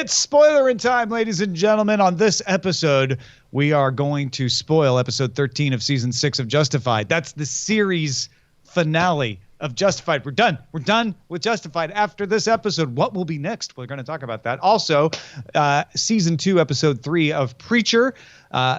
It's Spoilerin time, ladies and gentlemen. On this episode, we are going to spoil episode 13 of season 6 of Justified. That's the series finale of Justified. We're done. We're done with Justified. After this episode, what will be next? We're going to talk about that. Also, season 2, episode 3 of Preacher.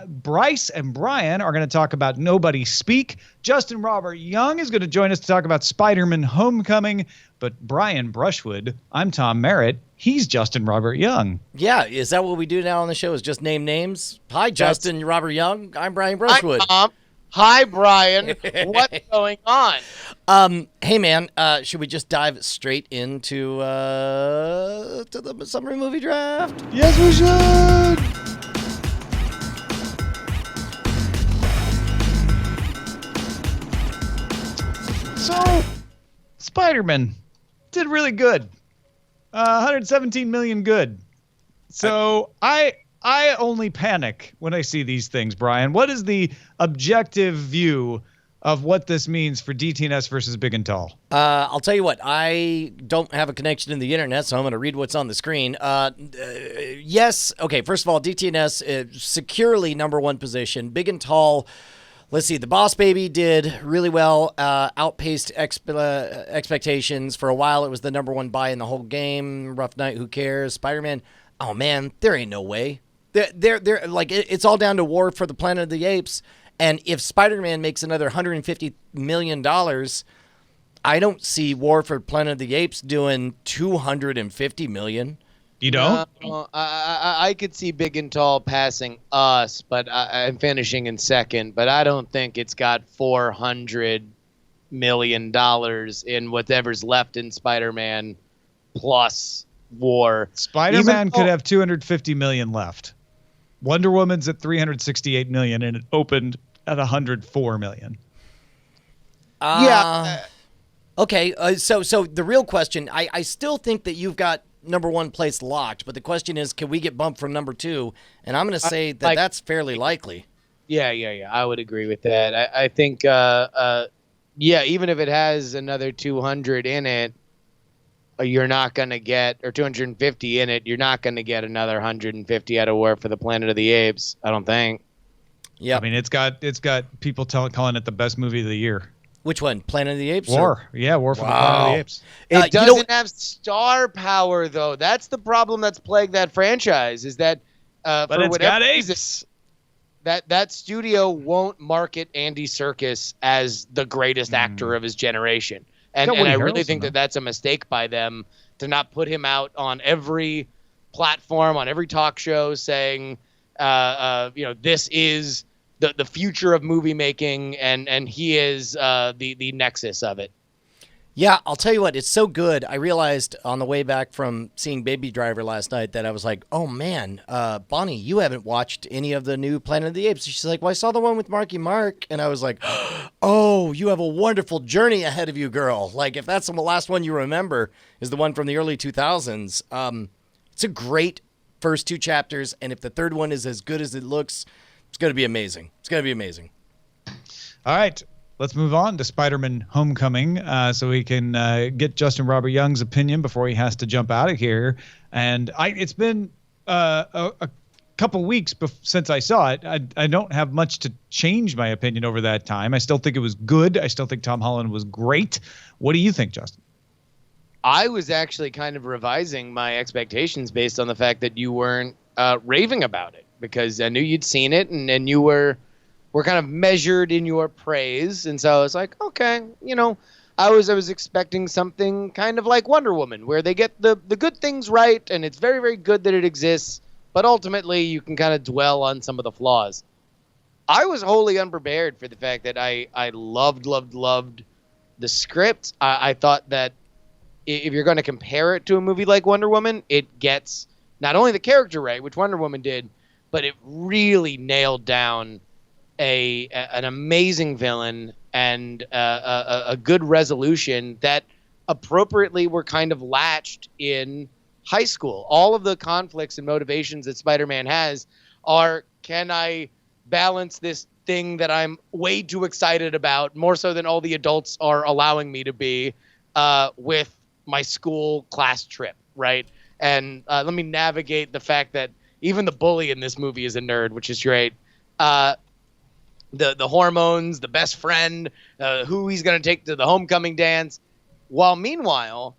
Bryce and Brian are going to talk about Nobody Speak. Justin Robert Young is going to join us to talk about Spider-Man Homecoming. But Brian Brushwood, I'm Tom Merritt. He's Justin Robert Young. Yeah, is that what we do now on the show, is just name names? Hi, Justin Robert Young. I'm Brian Brushwood. Hi, Tom. Hi, Brian. What's going on? Hey, man, should we just dive straight into to the summary movie draft? Yes, we should. So, Spider-Man did really good. 117 million good. So I only panic when I see these things, Brian. What is the objective view of what this means for DTNS versus Big and Tall? I'll tell you what, I don't have a connection to the internet, so I'm going to read what's on the screen. Yes, okay, first of all, DTNS securely number one position. Big and Tall, let's see, the Boss Baby did really well, outpaced expectations. For a while, it was the number one buy in the whole game. Rough Night, who cares? Spider-Man, oh man, there ain't no way. They're like, it's all down to War for the Planet of the Apes. And if Spider-Man makes another $150 million, I don't see War for Planet of the Apes doing $250 million. You don't? I could see Big and Tall passing us, but I'm finishing in second. But I don't think it's got $400 million in whatever's left in Spider-Man plus War. Spider-Man could have $250 million left. Wonder Woman's at $368 million, and it opened at $104 million. Yeah. Okay, so the real question, I still think that you've got number one place locked, but the question is, can we get bumped from number two? And I'm going to say that that's fairly likely. Yeah. I would agree with that. I think, even if it has another 200 in it, you're not going to get, or 250 in it, you're not going to get another 150 out of War for the Planet of the Apes, I don't think. Yeah. I mean, it's got people calling it the best movie of the year. Which one? Planet of the Apes? War. Yeah, War for the Planet of the Apes. It doesn't have star power, though. That's the problem that's plagued that franchise, is that but it's got apes. That studio won't market Andy Serkis as the greatest actor of his generation. And I really think that that's a mistake by them to not put him out on every platform, on every talk show saying, this is the future of movie making, and he is the nexus of it. Yeah, I'll tell you what, it's so good. I realized on the way back from seeing Baby Driver last night that I was like, oh man, Bonnie, you haven't watched any of the new Planet of the Apes. She's like, well, I saw the one with Marky Mark. And I was like, oh, you have a wonderful journey ahead of you, girl. Like, if that's the last one you remember is the one from the early 2000s. It's a great first two chapters. And if the third one is as good as it looks, it's going to be amazing. It's going to be amazing. All right. Let's move on to Spider-Man Homecoming so we can get Justin Robert Young's opinion before he has to jump out of here. And it's been a couple weeks since I saw it. I don't have much to change my opinion over that time. I still think it was good. I still think Tom Holland was great. What do you think, Justin? I was actually kind of revising my expectations based on the fact that you weren't raving about it, because I knew you'd seen it and you were kind of measured in your praise. And so I was like, okay, I was expecting something kind of like Wonder Woman, where they get the good things right, and it's very, very good that it exists, but ultimately you can kind of dwell on some of the flaws. I was wholly unprepared for the fact that I loved the script. I thought that if you're going to compare it to a movie like Wonder Woman, it gets not only the character right, which Wonder Woman did, but it really nailed down an amazing villain and a good resolution that appropriately were kind of latched in high school. All of the conflicts and motivations that Spider-Man has are, can I balance this thing that I'm way too excited about, more so than all the adults are allowing me to be, with my school class trip, right? and let me navigate the fact that even the bully in this movie is a nerd, which is great. The hormones, the best friend, who he's going to take to the homecoming dance. While meanwhile,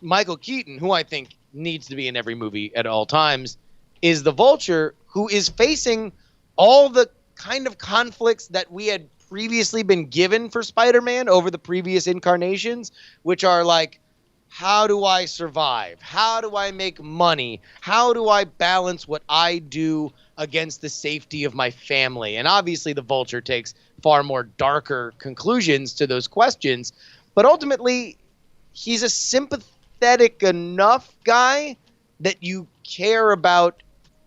Michael Keaton, who I think needs to be in every movie at all times, is the Vulture, who is facing all the kind of conflicts that we had previously been given for Spider-Man over the previous incarnations, which are like, how do I survive? How do I make money? How do I balance what I do against the safety of my family? And obviously the Vulture takes far more darker conclusions to those questions, but ultimately he's a sympathetic enough guy that you care about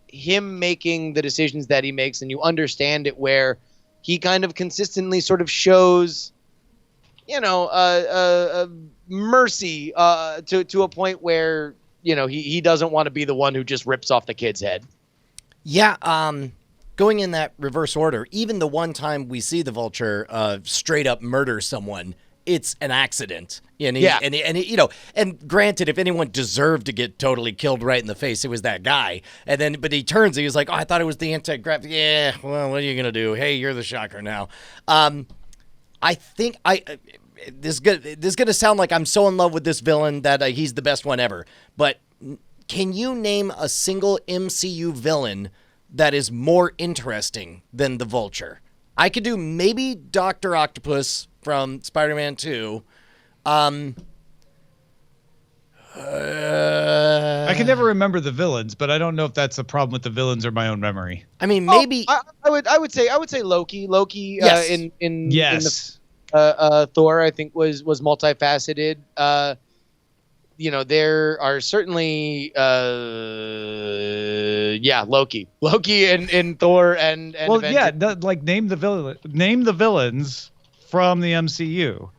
him making the decisions that he makes, and you understand it, where he kind of consistently sort of shows, mercy to a point where, he doesn't want to be the one who just rips off the kid's head. Yeah, going in that reverse order, even the one time we see the Vulture straight up murder someone, it's an accident. And and granted, if anyone deserved to get totally killed right in the face, it was that guy. But he turns and he's like, "Oh, I thought it was the anti-grav." Yeah, well, what are you gonna do? Hey, you're the shocker now. I think this is gonna sound like I'm so in love with this villain that he's the best one ever. But can you name a single MCU villain that is more interesting than the Vulture? I could do maybe Dr. Octopus from Spider-Man 2. I can never remember the villains, but I don't know if that's a problem with the villains or my own memory. I mean, maybe I would say Loki. Loki yes. in Yes. Thor, I think was multifaceted. There are certainly Loki in Thor and well, Avengers. name the villains from the MCU.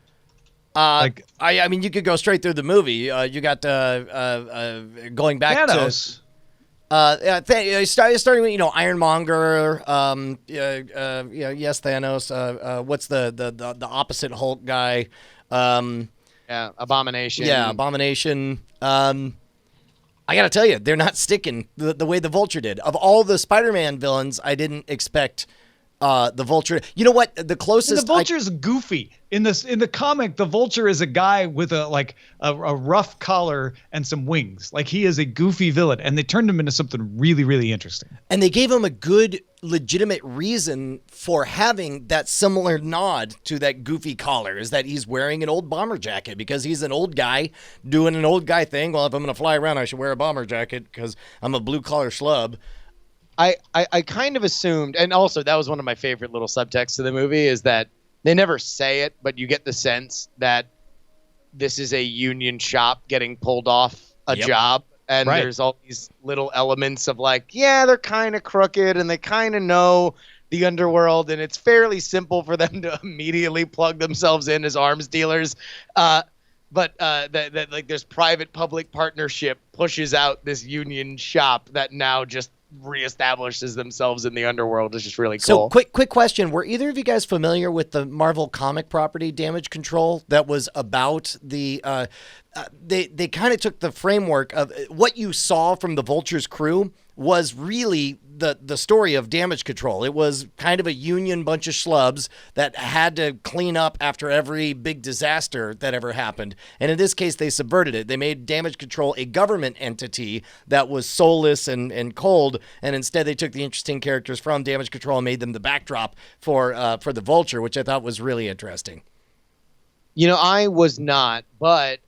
I mean, you could go straight through the movie. You got going back Thanos. Starting with Ironmonger. Yes, Thanos. What's the opposite Hulk guy? Abomination. Yeah, Abomination. I gotta tell you, they're not sticking the way the Vulture did. Of all the Spider-Man villains, I didn't expect the Vulture. You know what? The closest the Vulture's goofy. In the comic, the Vulture is a guy with a rough collar and some wings. Like, he is a goofy villain, and they turned him into something really, really interesting. And they gave him a good, legitimate reason for having that similar nod to that goofy collar, is that he's wearing an old bomber jacket because he's an old guy doing an old guy thing. Well, if I'm going to fly around, I should wear a bomber jacket because I'm a blue collar schlub. I kind of assumed, and also that was one of my favorite little subtexts of the movie, is that they never say it, but you get the sense that this is a union shop getting pulled off a job. And right. There's all these little elements of like, yeah, they're kind of crooked and they kind of know the underworld, and it's fairly simple for them to immediately plug themselves in as arms dealers. But that like this private-public partnership pushes out this union shop that now just reestablishes themselves in the underworld. Is just really cool. So quick question. Were either of you guys familiar with the Marvel comic property Damage Control that was about the they kind of took the framework of what you saw from the Vulture's crew was really the story of Damage Control. It was kind of a union bunch of schlubs that had to clean up after every big disaster that ever happened. And in this case, they subverted it. They made Damage Control a government entity that was soulless and cold, and instead they took the interesting characters from Damage Control and made them the backdrop for the Vulture, which I thought was really interesting. I was not, but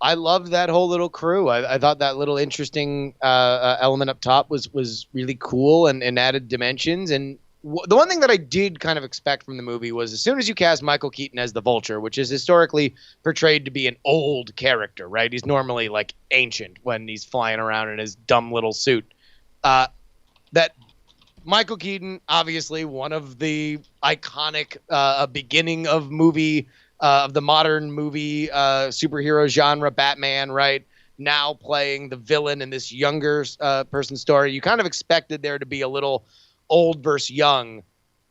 I loved that whole little crew. I thought that little interesting element up top was really cool and added dimensions. And the one thing that I did kind of expect from the movie was, as soon as you cast Michael Keaton as the Vulture, which is historically portrayed to be an old character, right? He's normally like ancient when he's flying around in his dumb little suit. That Michael Keaton, obviously one of the iconic beginning of movie of the modern movie superhero genre, Batman, right? Now playing the villain in this younger person story. You kind of expected there to be a little old versus young,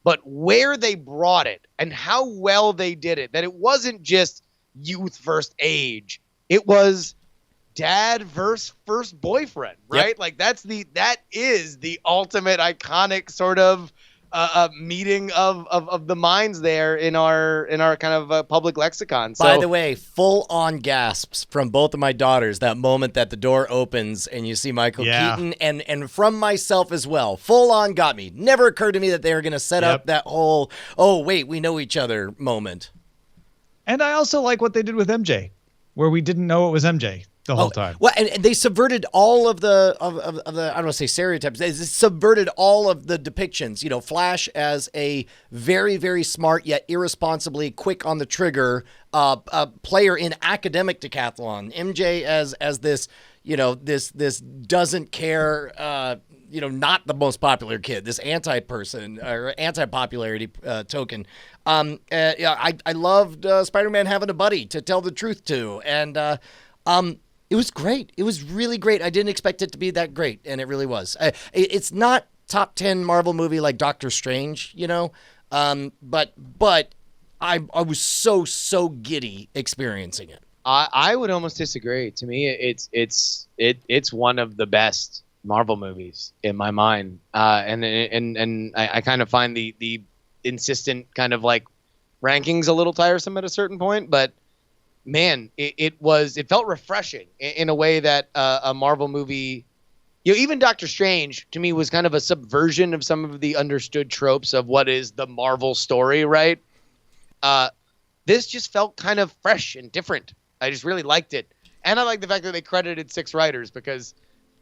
but where they brought it and how well they did it, that it wasn't just youth versus age. It was dad versus first boyfriend, right? Yep. Like that is the ultimate iconic sort of meeting of the minds there in our kind of public lexicon. So, By the way, full on gasps from both of my daughters that moment that the door opens and you see Michael Keaton, and from myself as well. Full on got me. Never occurred to me that they were going to set up that whole, oh, wait, we know each other moment. And I also like what they did with MJ, where we didn't know it was MJ the whole time. Well, and they subverted all of the of the I don't want to say stereotypes. They subverted all of the depictions. You know, Flash as a very, very smart yet irresponsibly quick on the trigger player in academic decathlon. MJ as this, you know, this doesn't care. You know, not the most popular kid, this anti-person or anti-popularity token. I loved Spider-Man having a buddy to tell the truth to, and it was great. It was really great. I didn't expect it to be that great, and it really was. It's not top 10 Marvel movie like Doctor Strange, you know, but I was so giddy experiencing it. I would almost disagree. To me, it's one of the best Marvel movies in my mind, and I kind of find the insistent kind of like rankings a little tiresome at a certain point, but man, it felt refreshing in a way that a Marvel movie, you know, even Doctor Strange to me was kind of a subversion of some of the understood tropes of what is the Marvel story, right? This just felt kind of fresh and different. I just really liked it, and I like the fact that they credited 6 writers because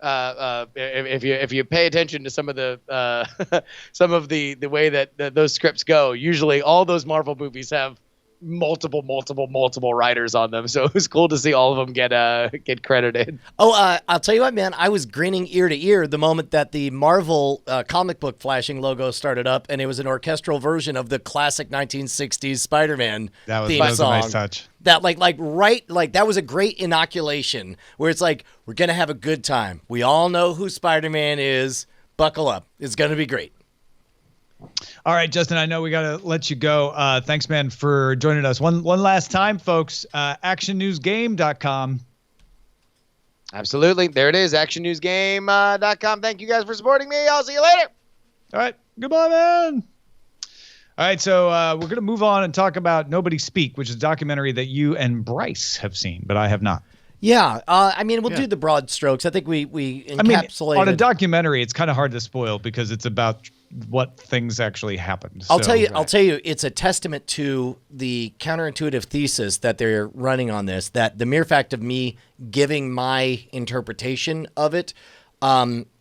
if you pay attention to some of the some of the way that those scripts go, usually all those Marvel movies have multiple writers on them, so it was cool to see all of them get credited. I'll tell you what, man, I was grinning ear to ear the moment that the Marvel comic book flashing logo started up, and it was an orchestral version of the classic 1960s Spider-Man theme song. A nice touch. That like that was a great inoculation where it's like, we're gonna have a good time. We all know who Spider-Man is. Buckle up, it's gonna be great. All right, Justin, I know we got to let you go. Thanks, man, for joining us. One last time, folks, actionnewsgame.com. Absolutely. There it is, actionnewsgame.com. Thank you guys for supporting me. I'll see you later. All right. Goodbye, man. All right, so we're going to move on and talk about Nobody Speak, which is a documentary that you and Bryce have seen, but I have not. Yeah, I mean, we'll do the broad strokes. I think we encapsulated. On a documentary, it's kind of hard to spoil because it's about what things actually happened. I'll tell you, it's a testament to the counterintuitive thesis that they're running on this, that the mere fact of me giving my interpretation of it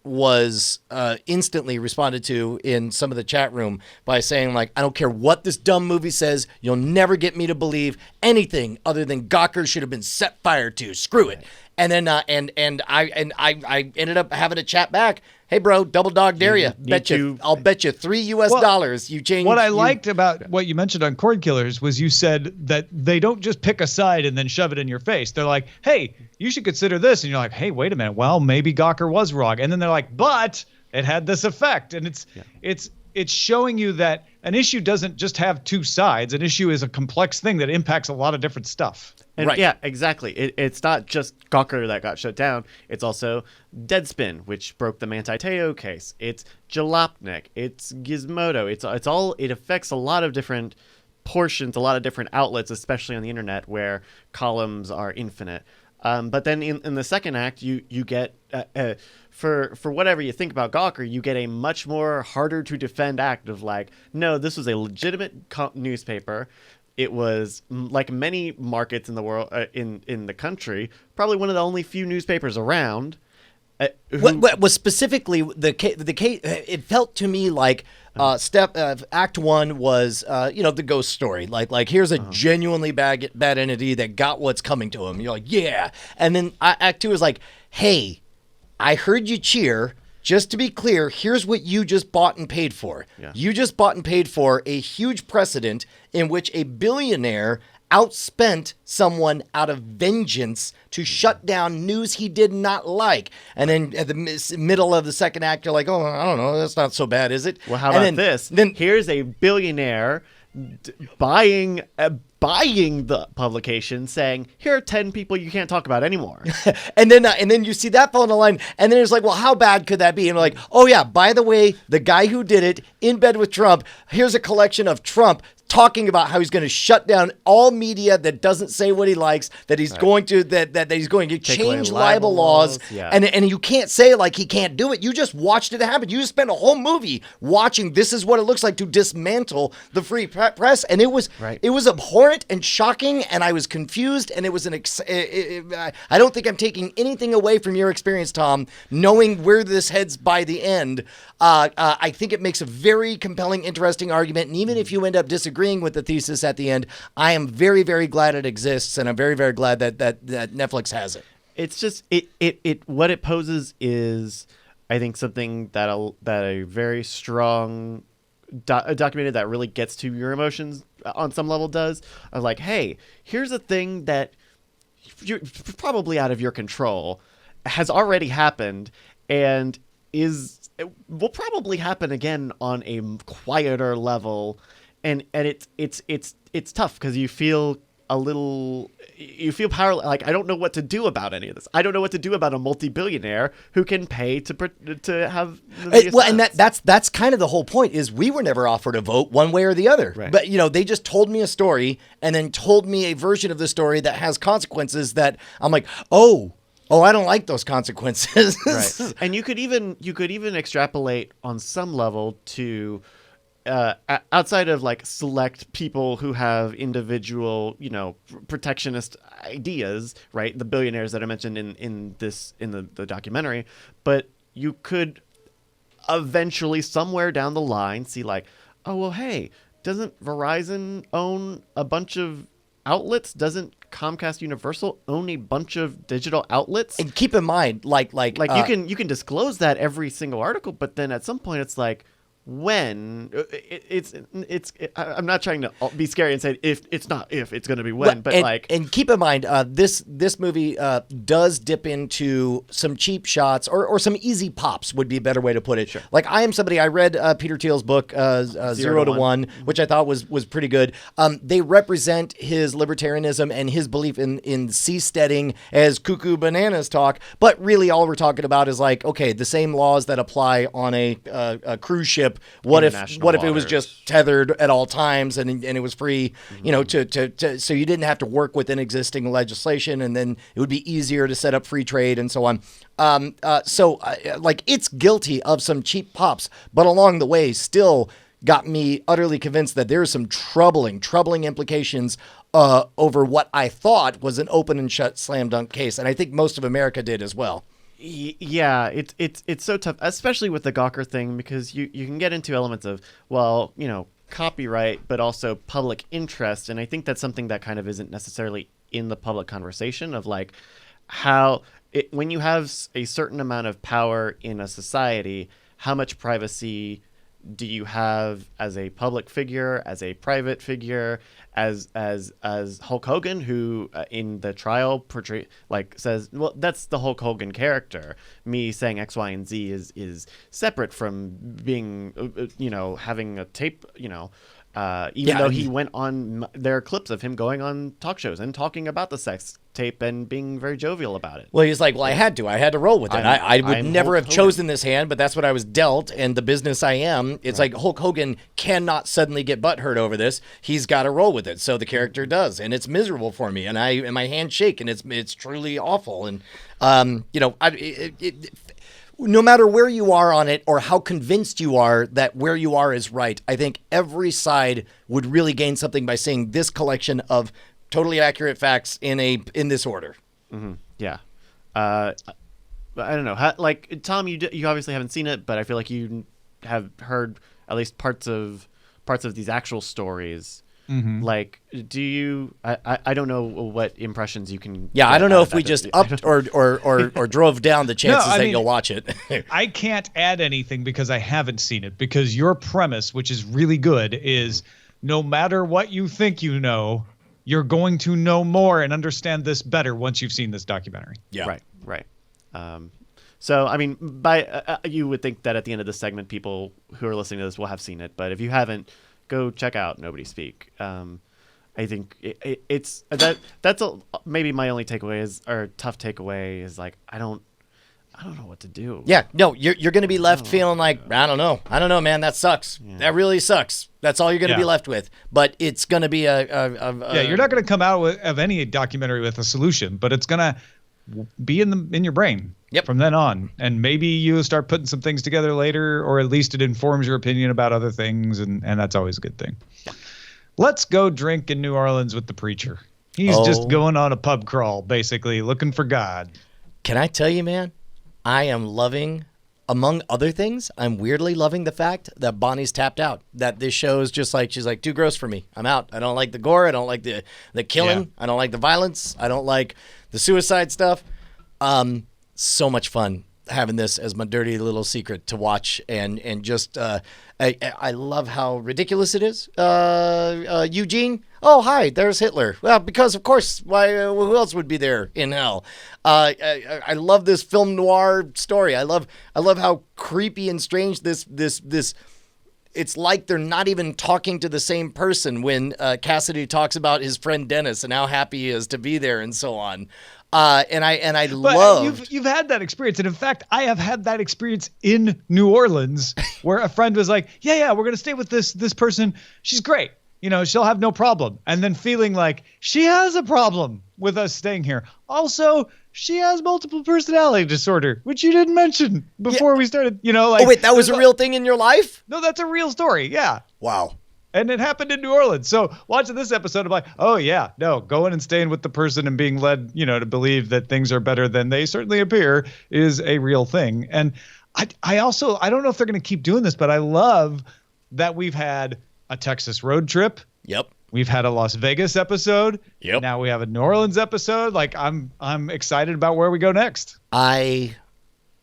was instantly responded to in some of the chat room by saying, like, I don't care what this dumb movie says, you'll never get me to believe anything other than Gawker should have been set fire to. Screw it. And then I ended up having to chat back. Hey, bro, double dog dare you. I'll bet you $3 you change. What I liked about what you mentioned on Cordkillers was you said that they don't just pick a side and then shove it in your face. They're like, hey, you should consider this. And you're like, hey, wait a minute. Well, maybe Gawker was wrong. And then they're like, but it had this effect. And it's showing you that an issue doesn't just have two sides. An issue is a complex thing that impacts a lot of different stuff. And right. Yeah, exactly. It's not just Gawker that got shut down. It's also Deadspin, which broke the Manti Te'o case. It's Jalopnik. It's Gizmodo. It's all. It affects a lot of different portions, a lot of different outlets, especially on the internet where columns are infinite. But then in the second act, you get for whatever you think about Gawker, you get a much more harder to defend act of like, no, this was a legitimate newspaper. It was, like many markets in the world, in the country, probably one of the only few newspapers around. What was specifically the case? It felt to me like Act 1 was the ghost story. Like here's a genuinely bad entity that got what's coming to him. You're like, yeah, and then Act 2 is like, hey, I heard you cheer. Just to be clear, here's what you just bought and paid for. Yeah. You just bought and paid for a huge precedent in which a billionaire outspent someone out of vengeance to shut down news he did not like. And then at the middle of the second act, you're like, oh, I don't know, that's not so bad, is it? Well, how about this? Then here's a billionaire buying the publication, saying, here are 10 people you can't talk about anymore. and then you see that fall in the line, and then it's like, well, how bad could that be? And we're like, oh yeah, by the way, the guy who did it in bed with Trump, here's a collection of Trump talking about how he's going to shut down all media that doesn't say what he likes, that he's going to that he's going to change libel laws, yeah. and you can't say like he can't do it. You just watched it happen. You just spent a whole movie watching this is what it looks like to dismantle the free press, and it was abhorrent and shocking, and I was confused, and it was I don't think I'm taking anything away from your experience, Tom, knowing where this heads by the end. I think it makes a very compelling, interesting argument, and even if you end up disagreeing with the thesis at the end, I am very, very glad it exists, and I'm very, very glad that Netflix has it. It's just it what it poses is, I think, something that a very strong documented that really gets to your emotions on some level does. Of like, hey, here's a thing that you're probably out of your control, has already happened, and will probably happen again on a quieter level, and it's tough because you feel powerless. Like, I don't know what to do about any of this. I don't know what to do about a multi-billionaire who can pay to have and that's kind of the whole point, is we were never offered a vote one way or the other. Right. But they just told me a story and then told me a version of the story that has consequences that I'm like, oh, I don't like those consequences. Right. And you could even extrapolate on some level to outside of like select people who have individual, protectionist ideas, right? The billionaires that I mentioned in the documentary, but you could eventually somewhere down the line see like, oh, well, hey, doesn't Verizon own a bunch of outlets? Doesn't Comcast Universal own a bunch of digital outlets? And keep in mind, like you can disclose that every single article, but then at some point it's like, when I'm not trying to be scary and say it's going to be when, but and keep in mind, this movie does dip into some cheap shots or some easy pops would be a better way to put it. Sure. Like, I read Peter Thiel's book 0 to 1, which I thought was pretty good. They represent his libertarianism and his belief in seasteading as cuckoo bananas talk, but really all we're talking about is like, okay, the same laws that apply on a cruise ship. What if it was just tethered at all times and it was free, so you didn't have to work within existing legislation, and then it would be easier to set up free trade and so on. It's guilty of some cheap pops, but along the way still got me utterly convinced that there are some troubling implications over what I thought was an open and shut slam dunk case, and I think most of America did as well. Yeah, it's so tough, especially with the Gawker thing, because you can get into elements of, well, copyright, but also public interest, and I think that's something that kind of isn't necessarily in the public conversation of like how when you have a certain amount of power in a society, how much privacy do you have as a public figure, as a private figure, as Hulk Hogan, who in the trial says, well, that's the Hulk Hogan character. Me saying X, Y, and Z is separate from being, having a tape, though he went on, there are clips of him going on talk shows and talking about the sex tape and being very jovial about it. Well, he's like, well, I had to roll with it. I would never have chosen this hand, but that's what I was dealt, and the business I am. It's like Hulk Hogan cannot suddenly get butthurt over this. He's got to roll with it. So the character does, and it's miserable for me, and my hands shake, and it's truly awful. And no matter where you are on it or how convinced you are that where you are is right, I think every side would really gain something by seeing this collection of totally accurate facts in this order. Mm-hmm. Yeah. I don't know. Tom, you obviously haven't seen it, but I feel like you have heard at least parts of these actual stories. Mm-hmm. Like, do you? I don't know what impressions you can. Yeah, I don't know if we just upped or drove down the chances that you'll watch it. I can't add anything because I haven't seen it. Because your premise, which is really good, is no matter what you think you know, you're going to know more and understand this better once you've seen this documentary. Yeah. Right. So, I mean, you would think that at the end of this segment, people who are listening to this will have seen it. But if you haven't, go check out Nobody Speak. I think that's maybe my only takeaway is, or tough takeaway is like I don't know what to do. Yeah, no, you're going to be left feeling like I don't know, man, that sucks. Yeah. That really sucks. That's all you're going to be left with. But it's going to be you're not going to come out of any documentary with a solution, but it's going to be in your brain from then on, and maybe you'll start putting some things together later, or at least it informs your opinion about other things, and that's always a good thing. Let's go drink in New Orleans with the preacher. He's just going on a pub crawl, basically, looking for God. Can I tell you, man, I am loving, among other things, I'm weirdly loving the fact that Bonnie's tapped out. That this show is just like, she's like, too gross for me. I'm out. I don't like the gore. I don't like the killing. Yeah. I don't like the violence. I don't like the suicide stuff. So much fun having this as my dirty little secret to watch, and just I love how ridiculous it is. Eugene, oh hi, there's Hitler. Well, because of course, why? Who else would be there in hell? I love this film noir story. I love how creepy and strange this. It's like they're not even talking to the same person when Cassidy talks about his friend Dennis and how happy he is to be there and so on. And I love. You've had that experience, and in fact, I have had that experience in New Orleans, where a friend was like, "Yeah, we're gonna stay with this person. She's great. You know, she'll have no problem." And then feeling like she has a problem with us staying here. Also, she has multiple personality disorder, which you didn't mention before we started. You know, like, oh wait, that was a real thing in your life? No, that's a real story. Yeah. Wow. And it happened in New Orleans. So watching this episode, I'm like, oh, yeah, no, going and staying with the person and being led, to believe that things are better than they certainly appear is a real thing. And I also, I don't know if they're going to keep doing this, but I love that we've had a Texas road trip. Yep. We've had a Las Vegas episode. Yep. Now we have a New Orleans episode. Like, I'm excited about where we go next. I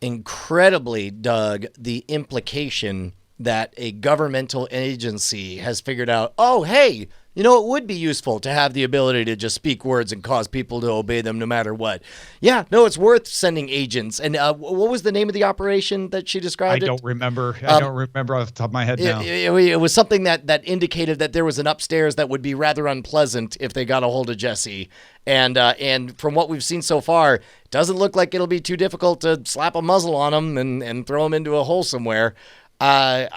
incredibly dug the implication that a governmental agency has figured out, oh, hey, it would be useful to have the ability to just speak words and cause people to obey them no matter what. Yeah, no, it's worth sending agents. And what was the name of the operation that she described? I don't remember. I don't remember off the top of my head now. It was something that indicated that there was an upstairs that would be rather unpleasant if they got a hold of Jesse. And from what we've seen so far, it doesn't look like it'll be too difficult to slap a muzzle on him and throw him into a hole somewhere. I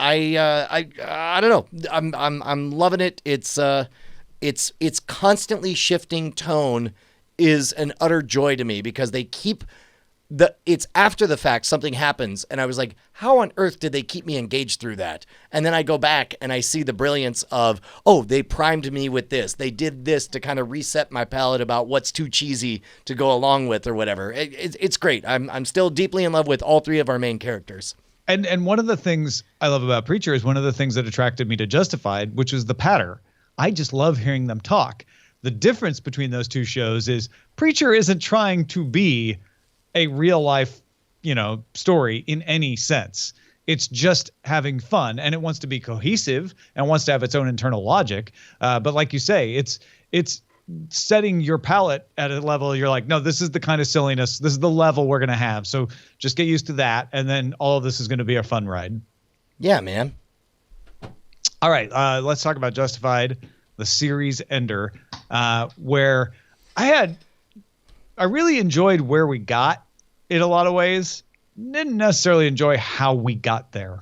don't know. I'm loving it. It's constantly shifting tone is an utter joy to me, because they keep it's after the fact something happens, and I was like, how on earth did they keep me engaged through that? And then I go back and I see the brilliance of, oh, they primed me with this. They did this to kind of reset my palate about what's too cheesy to go along with or whatever. It's great. I'm still deeply in love with all three of our main characters. And one of the things I love about Preacher is one of the things that attracted me to Justified, which was the patter. I just love hearing them talk. The difference between those two shows is Preacher isn't trying to be a real life, story in any sense. It's just having fun, and it wants to be cohesive and wants to have its own internal logic. But like you say, it's setting your palate at a level you're like, no, this is the kind of silliness, this is the level we're going to have, so just get used to that, and then all of this is going to be a fun ride. Yeah, man. All right, let's talk about Justified, the series ender, where I really enjoyed where we got in a lot of ways. Didn't necessarily enjoy how we got there.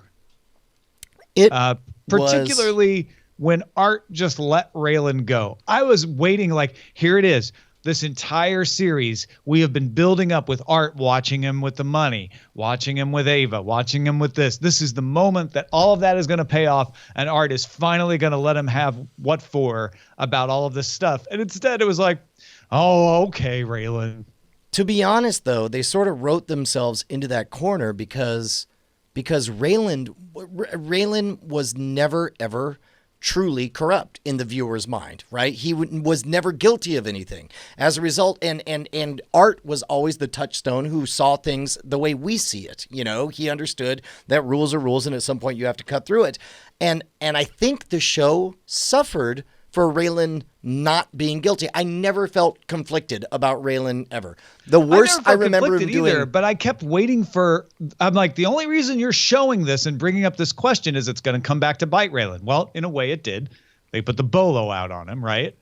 Particularly when Art just let Raylan go. I was waiting, like, here it is. This entire series, we have been building up with Art, watching him with the money, watching him with Ava, watching him with this. This is the moment that all of that is going to pay off, and Art is finally going to let him have what for about all of this stuff. And instead, it was like, oh, okay, Raylan. To be honest, though, they sort of wrote themselves into that corner because Raylan was never, ever truly corrupt in the viewer's mind, right? He was never guilty of anything. As a result, and Art was always the touchstone who saw things the way we see it. He understood that rules are rules, and at some point you have to cut through it. And I think the show suffered for Raylan not being guilty. I never felt conflicted about Raylan ever. The worst I remember him doing either, but I kept waiting for. I'm like, the only reason you're showing this and bringing up this question is it's going to come back to bite Raylan. Well, in a way, it did. They put the bolo out on him, right?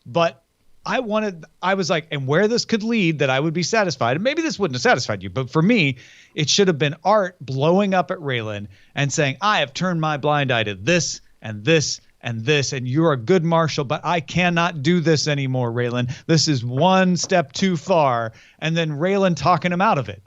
But I was like, and where this could lead, that I would be satisfied. And maybe this wouldn't have satisfied you, but for me, it should have been Art blowing up at Raylan and saying, I have turned my blind eye to this and this and this, and you're a good marshal, but I cannot do this anymore, Raylan. This is one step too far. And then Raylan talking him out of it.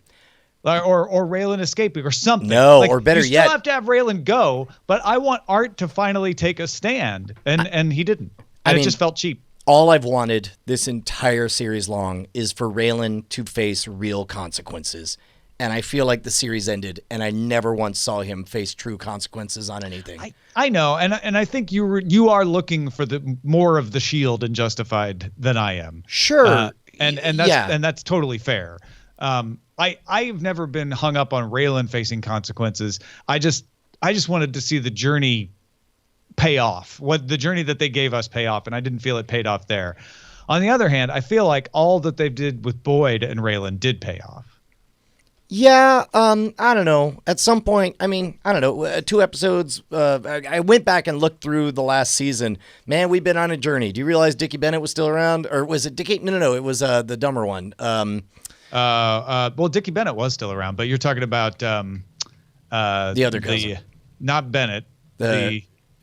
Or Raylan escaping or something. No, or better yet. You still have to have Raylan go, but I want Art to finally take a stand. And he didn't. And it just felt cheap. All I've wanted this entire series long is for Raylan to face real consequences. And I feel like the series ended, and I never once saw him face true consequences on anything. I know, and I think you are looking for the more of the shield in Justified than I am. Sure, and that's totally fair. I've never been hung up on Raylan facing consequences. I just wanted to see the journey pay off, what the journey that they gave us pay off, and I didn't feel it paid off there. On the other hand, I feel like all that they did with Boyd and Raylan did pay off. Yeah, I don't know. At some point, I don't know, 2 episodes, I went back and looked through the last season. Man, we've been on a journey. Do you realize Dickie Bennett was still around? Or was it Dickie? No, it was the dumber one. Well, Dickie Bennett was still around, but you're talking about the other cousin. Not Bennett.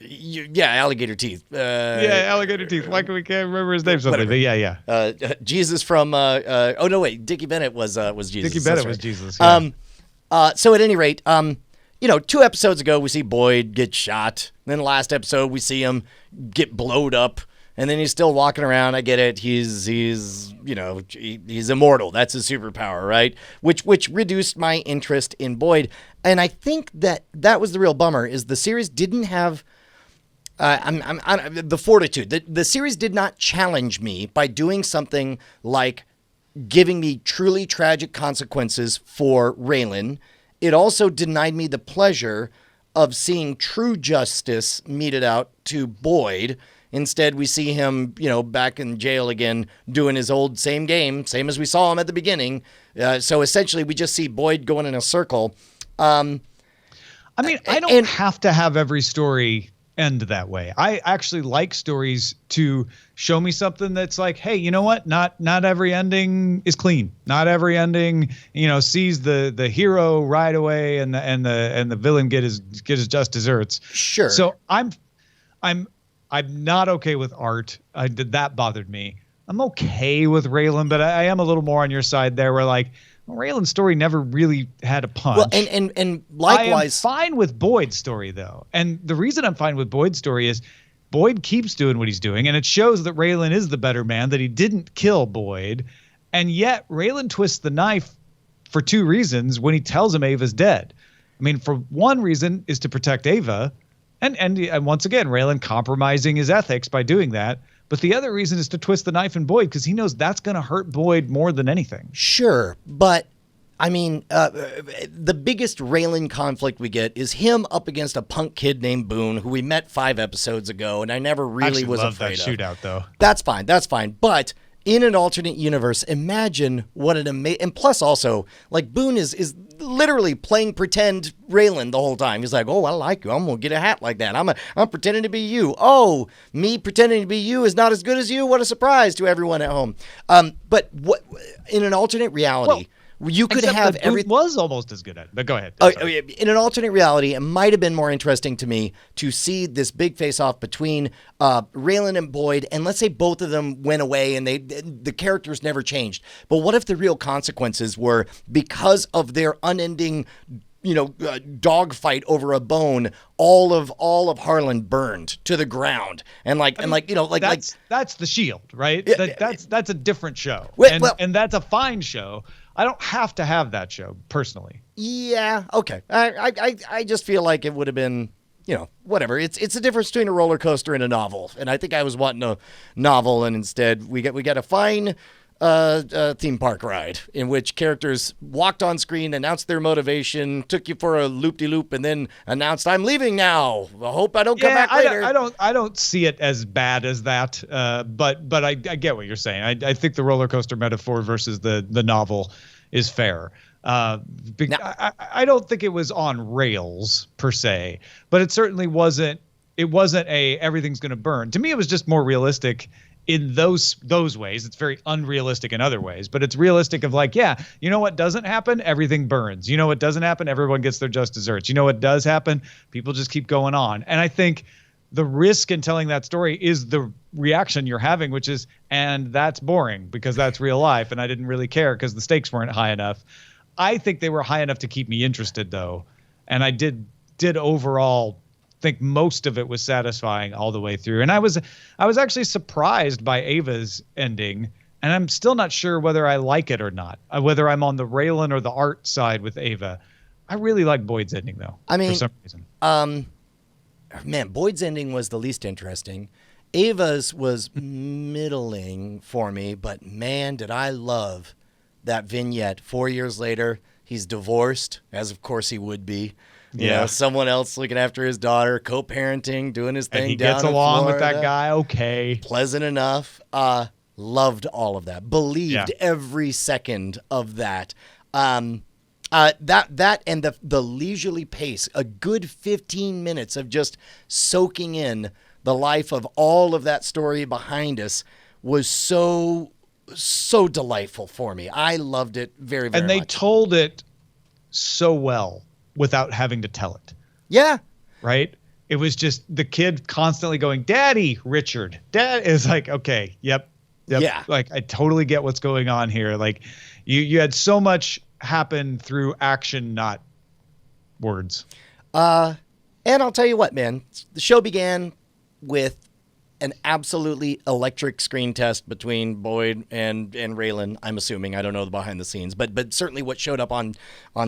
Alligator teeth. Alligator teeth. Why can't we remember his name? Something. But yeah. Jesus from. Dickie Bennett was Jesus. Dickie Bennett was Jesus. Yeah. So at any rate, 2 episodes ago we see Boyd get shot. Then last episode we see him get blowed up, and then he's still walking around. I get it. He's immortal. That's his superpower, right? Which reduced my interest in Boyd, and I think that was the real bummer. Is the series didn't have. The fortitude. The series did not challenge me by doing something like giving me truly tragic consequences for Raylan. It also denied me the pleasure of seeing true justice meted out to Boyd. Instead, we see him, back in jail again, doing his old same game, same as we saw him at the beginning. So essentially, we just see Boyd going in a circle. I don't have to have every story end that way. I actually like stories to show me something that's like, hey, you know what? Not every ending is clean. Not every ending, sees the hero right away and the villain get his just desserts. Sure. So I'm not okay with Art. That bothered me. I'm okay with Raylan, but I am a little more on your side there. Where like, Raylan's story never really had a punch. Well, and likewise, I am fine with Boyd's story though, and the reason I'm fine with Boyd's story is Boyd keeps doing what he's doing, and it shows that Raylan is the better man. That he didn't kill Boyd, and yet Raylan twists the knife for 2 reasons when he tells him Ava's dead. For one reason is to protect Ava, and once again Raylan compromising his ethics by doing that. But the other reason is to twist the knife in Boyd because he knows that's going to hurt Boyd more than anything. Sure, but the biggest Raylan conflict we get is him up against a punk kid named Boone, who we met 5 episodes ago, and I never really was afraid of. That shootout, though. That's fine. But in an alternate universe, imagine what an amazing... And plus also, like, Boone is literally playing pretend Raylan the whole time. He's like, oh, I like you. I'm going to get a hat like that. I'm pretending to be you. Oh, me pretending to be you is not as good as you. What a surprise to everyone at home. But what in an alternate reality... You could have everything. Was almost as good at it, but go ahead. In an alternate reality, it might have been more interesting to me to see this big face-off between Raylan and Boyd, and let's say both of them went away and the characters never changed. But what if the real consequences were because of their unending, dogfight over a bone, all of Harlan burned to the ground, that's the Shield, right? That's a different show, and that's a fine show. I don't have to have that show personally. Yeah, okay. I just feel like it would have been, whatever. It's a difference between a roller coaster and a novel, and I think I was wanting a novel, and instead we got a fine theme park ride in which characters walked on screen, announced their motivation, took you for a loop-de-loop, and then announced, "I'm leaving now. I hope I don't come back later." I don't see it as bad as that. But I get what you're saying. I think the roller coaster metaphor versus the novel is fair. I don't think it was on rails per se, but it certainly wasn't. It wasn't everything's going to burn. To me, it was just more realistic in those ways. It's very unrealistic in other ways, but it's realistic of like, yeah, you know what doesn't happen? Everything burns. You know what doesn't happen? Everyone gets their just desserts. You know what does happen? People just keep going on. And I think the risk in telling that story is the reaction you're having, which is, and that's boring because that's real life. And I didn't really care because the stakes weren't high enough. I think they were high enough to keep me interested though. And I did overall think most of it was satisfying all the way through. And I was actually surprised by Ava's ending, and I'm still not sure whether I like it or not, whether I'm on the Raylan or the art side with Ava. I really like Boyd's ending though. I mean, for some reason. Man, Boyd's ending was the least interesting. Ava's was middling for me, but man, did I love that vignette. 4 years later, he's divorced, as of course he would be. You know, someone else looking after his daughter, co-parenting, doing his thing. And he down gets in along with Florida. that guy. Okay. Pleasant enough. Loved all of that. Believed every second of that. That and the leisurely pace, a good 15 minutes of just soaking in the life of all of that story behind us was so delightful for me. I loved it very, very much. And they told it so well without having to tell it. Yeah. Right? It was just the kid constantly going, "Daddy, Richard." Dad is like, okay, yep. Yeah. Like, I totally get what's going on here. Like, you had so much happen through action, not words. And I'll tell you what, man. The show began with an absolutely electric screen test between Boyd and Raylan. I'm assuming. I don't know the behind the scenes, but certainly what showed up on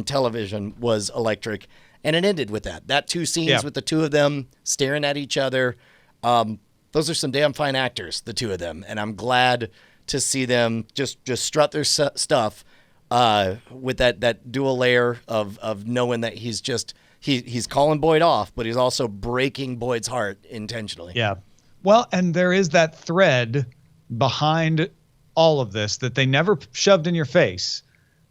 television was electric, and it ended with that two scenes with the two of them staring at each other. Those are some damn fine actors, the two of them, and I'm glad to see them just strut their stuff with that dual layer of knowing that he's calling Boyd off, but he's also breaking Boyd's heart intentionally. Yeah. Well, and there is that thread behind all of this that they never shoved in your face,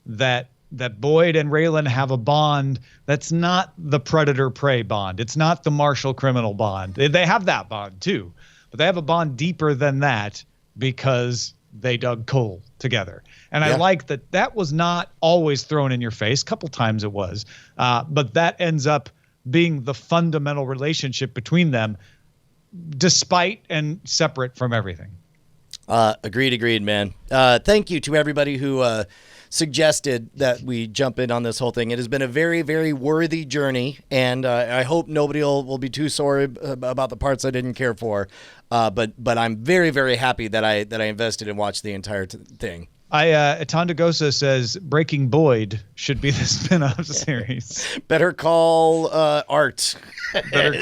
that Boyd and Raylan have a bond that's not the predator-prey bond. It's not the martial-criminal bond. They have that bond too, but they have a bond deeper than that because they dug coal together. And I like that was not always thrown in your face. A couple times it was, but that ends up being the fundamental relationship between them, despite and separate from everything. Agreed, man. Thank you to everybody who suggested that we jump in on this whole thing. It has been a very, very worthy journey, and I hope nobody will be too sorry about the parts I didn't care for. But I'm very, very happy that I invested and watched the entire thing. Tandagosa says Breaking Boyd should be the spin-off series. Better call Art. Better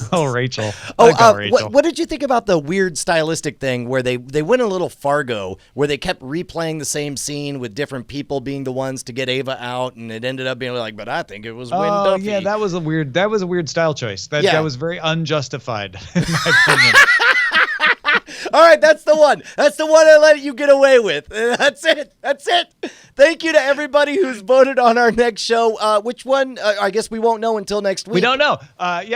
call Rachel. Rachel. What did you think about the weird stylistic thing where they went a little Fargo, where they kept replaying the same scene with different people being the ones to get Ava out, and it ended up being like, but I think it was Wynn Duffy. Yeah, that was a weird style choice. That was very unjustified, in my opinion. All right, that's the one. That's the one I let you get away with. That's it. Thank you to everybody who's voted on our next show. Which one? I guess we won't know until next week. We don't know.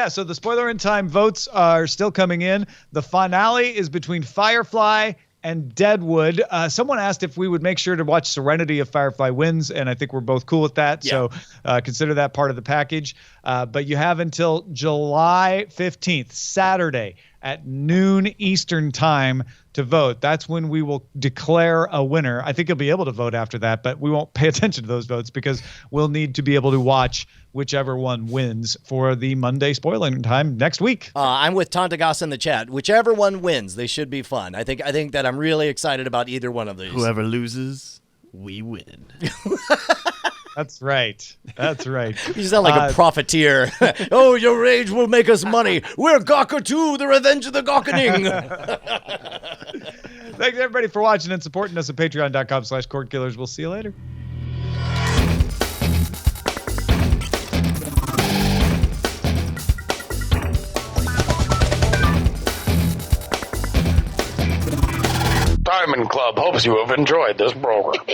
So the Spoilerin time votes are still coming in. The finale is between Firefly and Deadwood. Someone asked if we would make sure to watch Serenity if Firefly wins, and I think we're both cool with that. Yeah. So consider that part of the package. But you have until July 15th, Saturday, at noon Eastern time to vote. That's when we will declare a winner. I think you'll be able to vote after that, but we won't pay attention to those votes because we'll need to be able to watch whichever one wins for the Monday Spoilerin time next week. I'm with Tantagas in the chat. Whichever one wins, they should be fun. I think that I'm really excited about either one of these. Whoever loses, we win. That's right. You sound like a profiteer. Oh, your rage will make us money. We're Gawker 2, the Revenge of the Gawkening. Thanks, everybody, for watching and supporting us at patreon.com/Cordkillers. We'll see you later. Diamond Club hopes you have enjoyed this program.